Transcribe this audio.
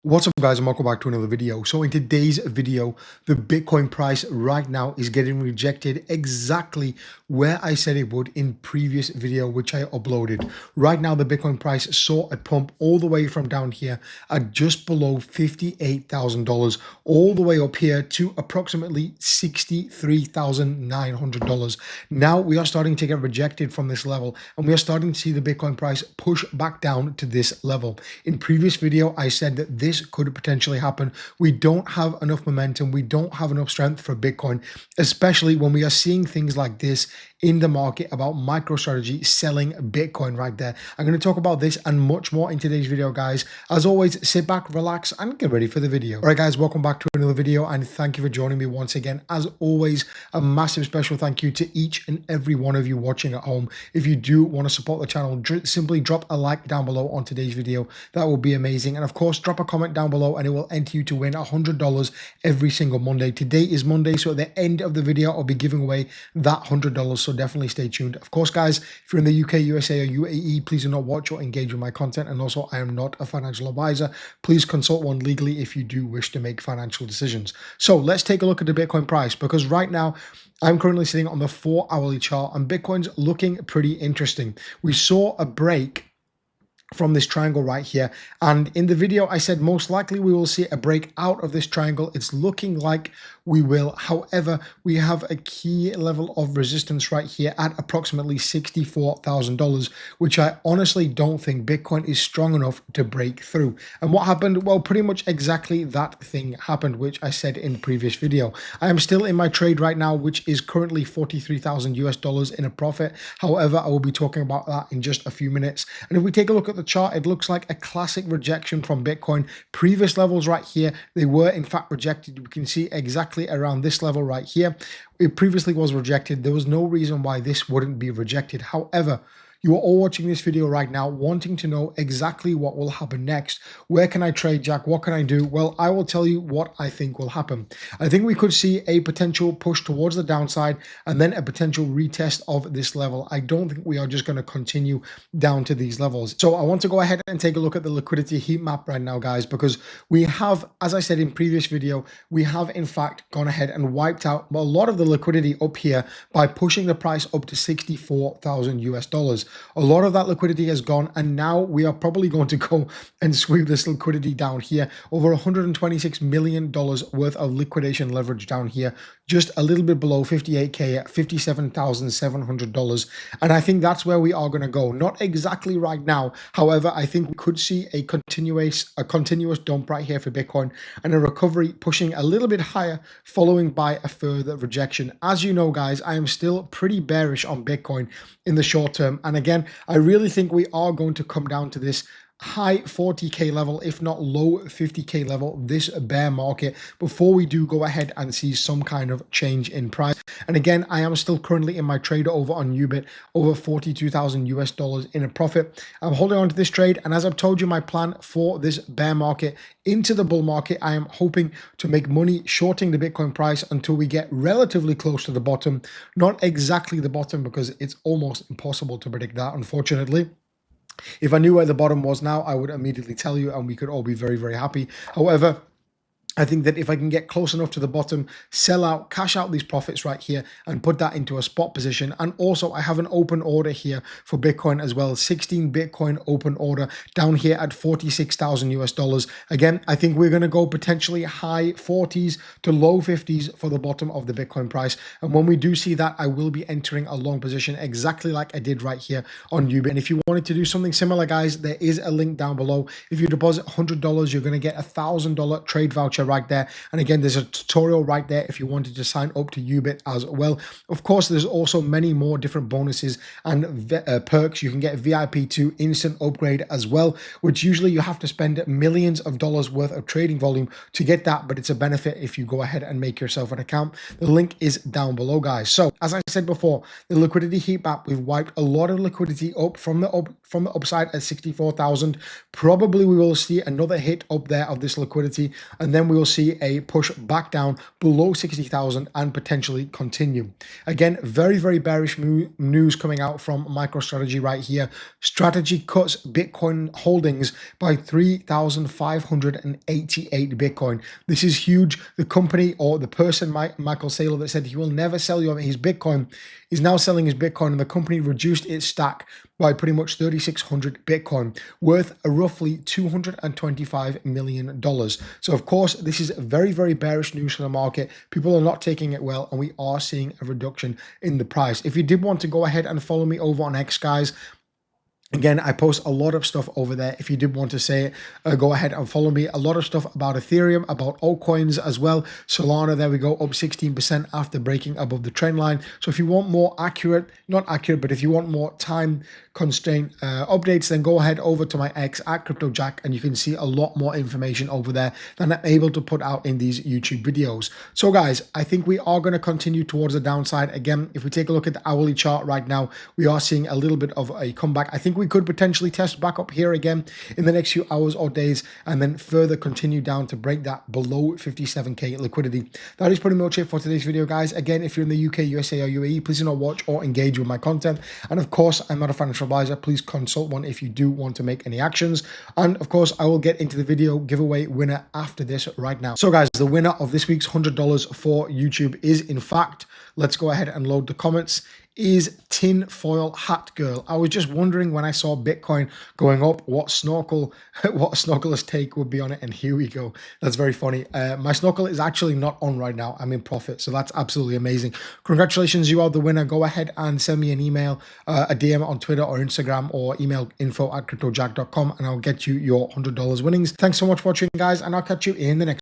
What's up guys, and welcome back to another video. So in today's video, the Bitcoin price right now is getting rejected exactly where I said it would in previous video which I uploaded. Right now the Bitcoin price saw a pump all the way from down here at just below $58,000 all the way up here to approximately $63,900. Now we are starting to get rejected from this level and we are starting to see the Bitcoin price push back down to this level. In previous video I said that this could potentially happen. We don't have enough momentum. We don't have enough strength for Bitcoin, especially when we are seeing things like this in the market about MicroStrategy selling Bitcoin right there. I'm going to talk about this and much more in today's video, guys. As always, sit back, relax, and get ready for the video. All right, guys, welcome back to another video, and thank you for joining me once again. As always, a massive special thank you to each and every one of you watching at home. If you do want to support the channel, simply drop a like down below on today's video. That will be amazing. And of course, drop a comment down below and it will enter you to win $100 every single Monday. Today is Monday, so at the end of the video, I'll be giving away that $100. So definitely stay tuned. Of course, guys, if you're in the UK, USA, or UAE, please do not watch or engage with my content. And also, I am not a financial advisor. Please consult one legally if you do wish to make financial decisions. So let's take a look at the Bitcoin price, because right now I'm currently sitting on the 4-hourly chart and Bitcoin's looking pretty interesting. We saw a break from this triangle right here, and in the video I said most likely we will see a break out of this triangle. It's looking like we will. However, we have a key level of resistance right here at approximately $64,000, which I honestly don't think Bitcoin is strong enough to break through. And what happened? Well, pretty much exactly that thing happened, which I said in the previous video. I am still in my trade right now, which is currently 43,000 US dollars in a profit. However, I will be talking about that in just a few minutes. And if we take a look at the chart, it looks like a classic rejection from Bitcoin. Previous levels right here, they were in fact rejected. We can see exactly around this level right here. It previously was rejected. There was no reason why this wouldn't be rejected. However, you are all watching this video right now wanting to know exactly what will happen next. Where can I trade, Jack? What can I do? Well, I will tell you what I think will happen. I think we could see a potential push towards the downside and then a potential retest of this level. I don't think we are just going to continue down to these levels. So I want to go ahead and take a look at the liquidity heat map right now, guys, because we have, as I said in previous video, we have in fact gone ahead and wiped out a lot of the liquidity up here by pushing the price up to 64,000 US dollars. A lot of that liquidity has gone, and now we are probably going to go and sweep this liquidity down here. Over $126 million worth of liquidation leverage down here, just a little bit below 58K at $57,700. And I think that's where we are going to go. Not exactly right now. However, I think we could see a continuous dump right here for Bitcoin and a recovery pushing a little bit higher, following by a further rejection. As you know, guys, I am still pretty bearish on Bitcoin in the short term. And again, I really think we are going to come down to this high 40K level, if not low 50K level, this bear market, before we do go ahead and see some kind of change in price. And again, I am still currently in my trade over on Ubit, over 42,000 US dollars in a profit. I'm holding on to this trade, and as I've told you, my plan for this bear market into the bull market, I am hoping to make money shorting the Bitcoin price until we get relatively close to the bottom. Not exactly the bottom, because it's almost impossible to predict that, unfortunately. If I knew where the bottom was now, I would immediately tell you and we could all be very, very happy. However, I think that if I can get close enough to the bottom, sell out, cash out these profits right here and put that into a spot position. And also I have an open order here for Bitcoin as well. 16 Bitcoin open order down here at 46,000 US dollars. Again, I think we're going to go potentially high 40s to low 50s for the bottom of the Bitcoin price. And when we do see that, I will be entering a long position exactly like I did right here on Ubit. And if you wanted to do something similar, guys, there is a link down below. If you deposit $100, you're going to get a $1,000 trade voucher right there. And again, there's a tutorial right there if you wanted to sign up to Ubit as well. Of course, there's also many more different bonuses and perks. You can get VIP to instant upgrade as well, which usually you have to spend millions of dollars worth of trading volume to get that, but it's a benefit if you go ahead and make yourself an account. The link is down below, guys. So as I said before, the liquidity heat map, we've wiped a lot of liquidity up from the upside at 64,000. Probably we will see another hit up there of this liquidity, and then we will see a push back down below 60,000 and potentially continue. Again, very, very bearish news coming out from MicroStrategy right here. Strategy cuts Bitcoin holdings by 3,588 Bitcoin. This is huge. The company, or the person, Michael Saylor, that said he will never sell you his Bitcoin, is now selling his Bitcoin, and the company reduced its stack by pretty much 3,600 Bitcoin, worth roughly $225 million. So of course, this is very, very bearish news for the market. People are not taking it well, and we are seeing a reduction in the price. If you did want to go ahead and follow me over on X, guys, again, I post a lot of stuff over there. If you did want to say it, go ahead and follow me. A lot of stuff about Ethereum, about altcoins as well. Solana, there we go, up 16% after breaking above the trend line. So if you want more accurate, not accurate, but if you want more time constraint updates, then go ahead over to my X at CryptoJack, and you can see a lot more information over there than I'm able to put out in these YouTube videos. So guys, I think we are going to continue towards the downside. Again, if we take a look at the hourly chart right now, we are seeing a little bit of a comeback. I think we could potentially test back up here again in the next few hours or days, and then further continue down to break that below 57k liquidity. That is pretty much it for today's video, guys. Again, if you're in the UK, USA, or UAE, please do not watch or engage with my content. And of course, I'm not a financial advisor. Please consult one if you do want to make any actions. And of course, I will get into the video giveaway winner after this right now. So guys, the winner of this week's $100 for YouTube is, in fact, let's go ahead and load the comments, is Tinfoil Hat Girl. I was just wondering when I saw Bitcoin going up what snorkel's take would be on it, and here we go. That's very funny. My snorkel is actually not on right now. I'm in profit, so that's absolutely amazing. Congratulations, you are the winner. Go ahead and send me an email, a DM on Twitter or Instagram, or email info@cryptojack.com, and I'll get you your $100 winnings. Thanks so much for watching, guys, and I'll catch you in the next